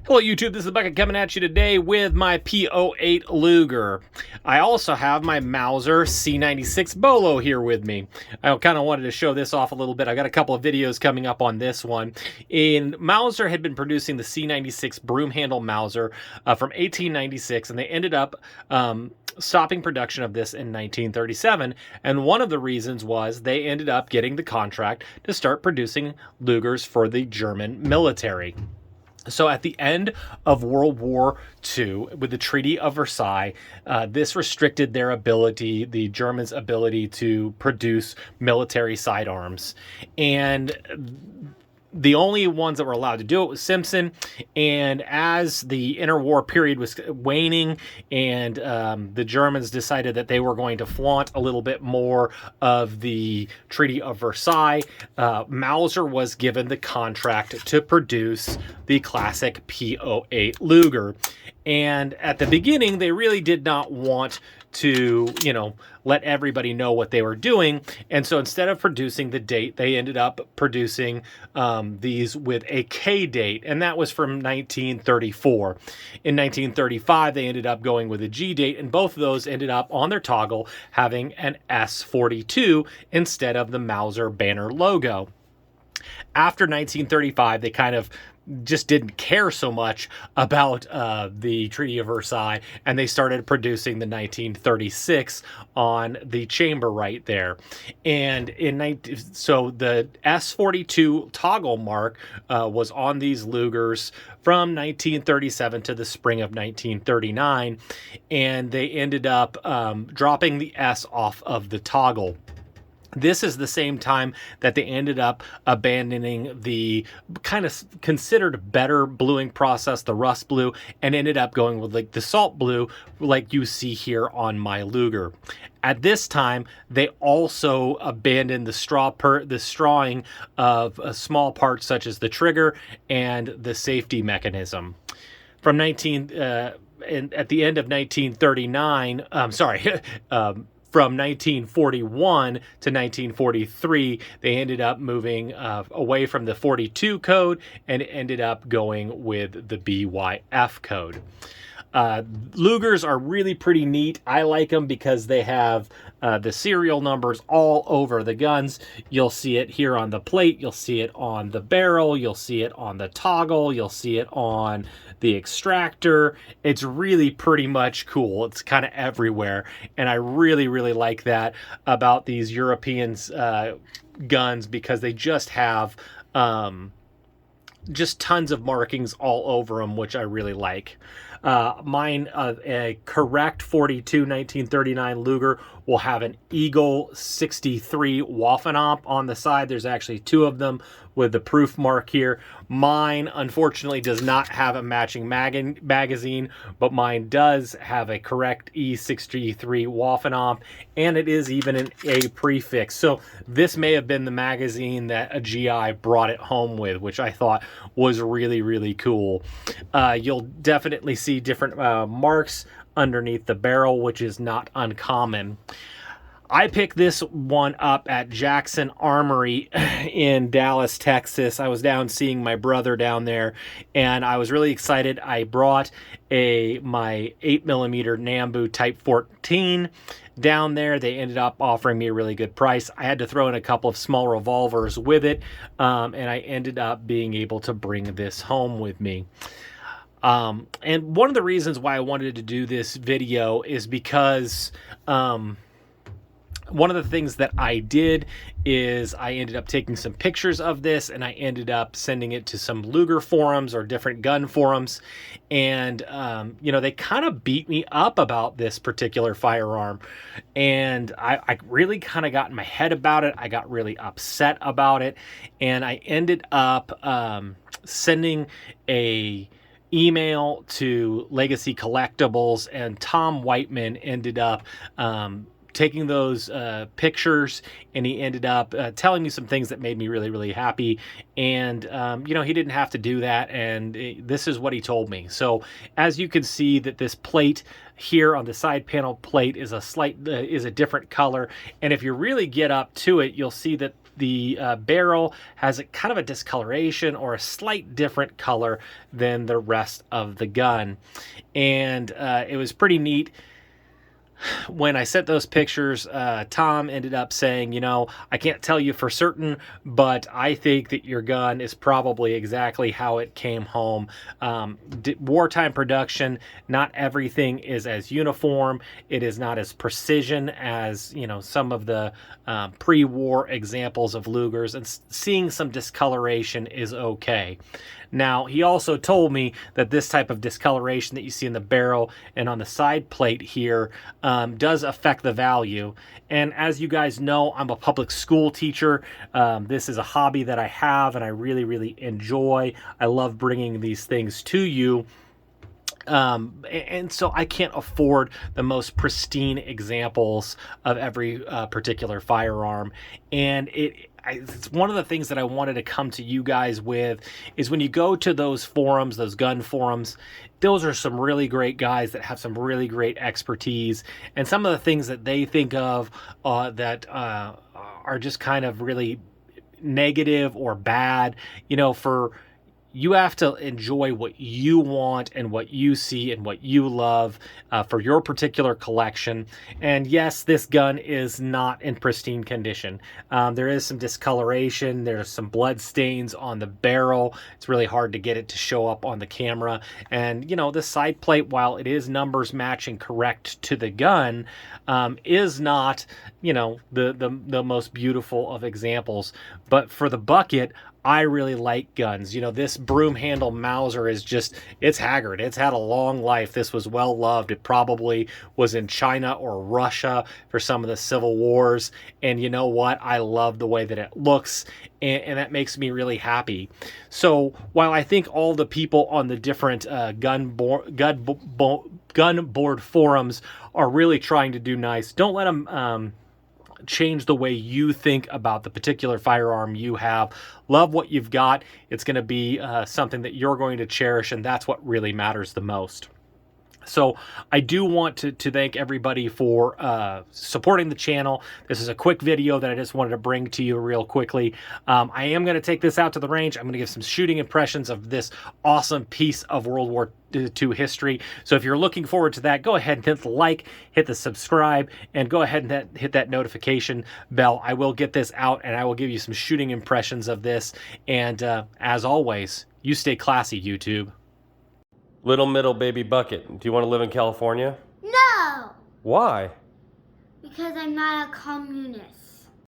Hello YouTube, this is Bucket coming at you today with my P08 Luger. I also have my Mauser C96 Bolo here with me. I kind of wanted to show this off a little bit. I got a couple of videos coming up on this one. Mauser had been producing the C96 broom handle Mauser from 1896, and they ended up stopping production of this in 1937, and one of the reasons was they ended up getting the contract to start producing Lugers for the German military. So at the end of World War II, with the Treaty of Versailles, this restricted their ability, the Germans' ability to produce military sidearms. And the only ones that were allowed to do it was Simpson. And as the interwar period was waning and the Germans decided that they were going to flaunt a little bit more of the Treaty of Versailles, Mauser was given the contract to produce the classic P08 Luger. And at the beginning, they really did not want to, let everybody know what they were doing. And so instead of producing the date, they ended up producing these with a K date, and that was from 1934. In 1935, they ended up going with a G date, and both of those ended up on their toggle having an S42 instead of the Mauser banner logo. After 1935, they kind of just didn't care so much about the Treaty of Versailles, and they started producing the 1936 on the chamber right there. And so the S42 toggle mark was on these Lugers from 1937 to the spring of 1939, and they ended up dropping the S off of the toggle. This is the same time that they ended up abandoning the kind of considered better bluing process, the rust blue, and ended up going with like the salt blue like you see here on my Luger. At this time, they also abandoned the strawing of small parts such as the trigger and the safety mechanism. From at the end of 1939, from 1941 to 1943, they ended up moving away from the 42 code and ended up going with the BYF code. Lugers are really pretty neat. I like them because they have the serial numbers all over the guns. You'll see it here on the plate. You'll see it on the barrel. You'll see it on the toggle. You'll see it on the extractor. It's really pretty much cool. It's kind of everywhere. And I really, really like that about these European guns, because they just have just tons of markings all over them, which I really like. Mine, a correct 42 1939 Luger, will have an Eagle 63 Waffenampt on the side. There's actually two of them with the proof mark here. Mine, unfortunately, does not have a matching magazine, but mine does have a correct E63 Waffenampt, and it is even an A prefix. So this may have been the magazine that a GI brought it home with, which I thought was really, really cool. You'll definitely see different marks underneath the barrel, which is not uncommon. I picked this one up at Jackson Armory in Dallas, Texas. I was down seeing my brother down there, and I was really excited. I brought my 8mm Nambu Type 14 down there. They ended up offering me a really good price. I had to throw in a couple of small revolvers with it, and I ended up being able to bring this home with me. And one of the reasons why I wanted to do this video is because one of the things that I did is I ended up taking some pictures of this, and I ended up sending it to some Luger forums or different gun forums. And, they kind of beat me up about this particular firearm. And I really kind of got in my head about it. I got really upset about it. And I ended up sending a email to Legacy Collectibles, and Tom Whiteman ended up taking those pictures, and he ended up telling me some things that made me really, really happy. And, he didn't have to do that, and this is what he told me. So as you can see, that this plate here on the side panel plate is a different color, and if you really get up to it, you'll see that the barrel has a kind of a discoloration or a slight different color than the rest of the gun. And it was pretty neat. When I sent those pictures, Tom ended up saying, you know, I can't tell you for certain, but I think that your gun is probably exactly how it came home. Wartime production, not everything is as uniform. It is not as precision as, you know, some of the pre-war examples of Lugers, and seeing some discoloration is okay. Now, he also told me that this type of discoloration that you see in the barrel and on the side plate here does affect the value. And as you guys know, I'm a public school teacher. This is a hobby that I have and I really, really enjoy. I love bringing these things to you. And so I can't afford the most pristine examples of every particular firearm. And it's one of the things that I wanted to come to you guys with is when you go to those forums, those gun forums, those are some really great guys that have some really great expertise, and some of the things that they think of that are just kind of really negative or bad, you know, you have to enjoy what you want and what you see and what you love for your particular collection. And yes, this gun is not in pristine condition. There is some discoloration. There's some blood stains on the barrel. It's really hard to get it to show up on the camera. And, you know, the side plate, while it is numbers matching correct to the gun, is not, you know, the most beautiful of examples. But for the bucket, I really like guns. You know, this broom handle Mauser is just, it's haggard. It's had a long life. This was well loved. It probably was in China or Russia for some of the civil wars. And you know what? I love the way that it looks, and that makes me really happy. So while I think all the people on the different gun board forums are really trying to do nice, don't let them change the way you think about the particular firearm you have. Love what you've got. It's going to be something that you're going to cherish, and that's what really matters the most. So I do want to thank everybody for supporting the channel. This is a quick video that I just wanted to bring to you real quickly. I am going to take this out to the range. I'm going to give some shooting impressions of this awesome piece of World War II history. So if you're looking forward to that, go ahead and hit the like, hit the subscribe, and go ahead and hit that notification bell. I will get this out and I will give you some shooting impressions of this. And as always, you stay classy, YouTube. Little middle baby bucket, do you want to live in California? No! Why? Because I'm not a communist.